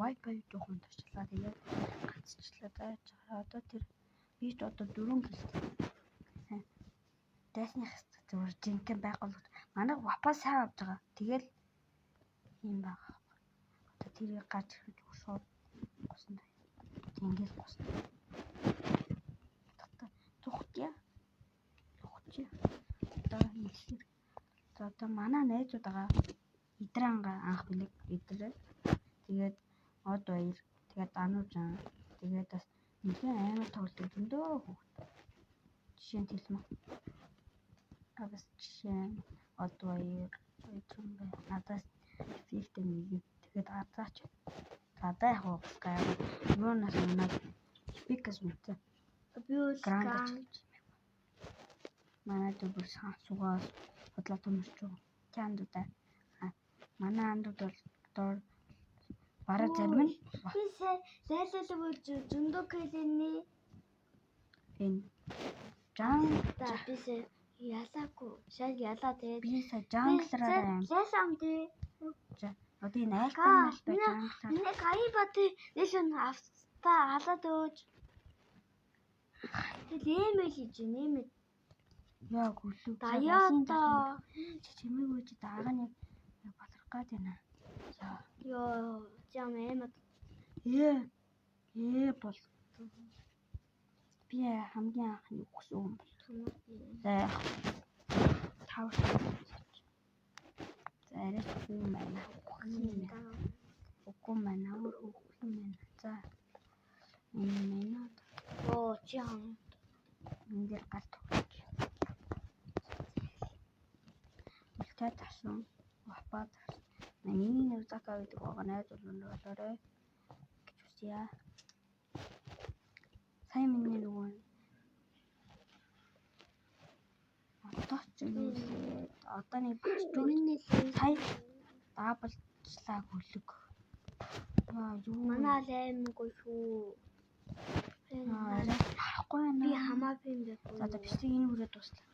Wi-Fi жоохон туршлаа. Тэгээд гацчлаа дайж байгаа. Одоо тэр би ч одоо 4 гэлтэй. Дайсных зүгээр жинхэнэ байгууллагт манай Wi-Fi сайн авч байгаа. Тэгэл юм байгаа. Одоо тэрийг гаж ирж шууд гусан. Тэнгэл гусан. Тухтя. Одоо хэлэхээр одоо манай найзууд байгаа. Идранга анх билег идрээ. Тэгээд од баяр. Тэгээд ануужан. Тэгээд бас нэгэн аймаг тоглолтог зөндөө хүүхд. Жишээ нь хэлмэ. Бас жишээ од баяр. Идран бай. Надаас фифтэй нэг. Тэгээд азаач. Гадаа яг уусгай. Юунаас манад спикерс мэдээ. Би гранд манай дүүр суугаас бодлоо төмөрч байгаа. Чандуудаа. Манай андууд бол доор бараа зарим нь би зайлуулаг болж зөндөө кэлэний энэ жан би ялаагүй шал ялаа тэгээд би жанглараа юм. Яасан дээ. Одоо энэ альбом жанглар. Нэг аябат нэшэн авста халаад өөж. Тэгээд нэмэл хийж нэмэл. Яг үлээ. Даяата. Чимээг үуч дааганы балах гад байна. Ёо, зам эмэт. Бол би хамгийн анхны өгсөн юм бол. За тав. За арай хүн байна. Үгүй маань өөр хүн байна. За энэ оо чам энэ дээр галт. Үлдээ тасан. Вапад. Миний нэр Зака гэдэг байгаа найз болоорой гэж үсье. Сайн миний нөгөө одоо ч юм одоо нэг миний сая даблчлаа хөлөг. Юу манай аймаггүй шүү. Харахгүй байна. Би хамаагүй юм бэ. За одоо бичиг энэ хүрээ дуслаа.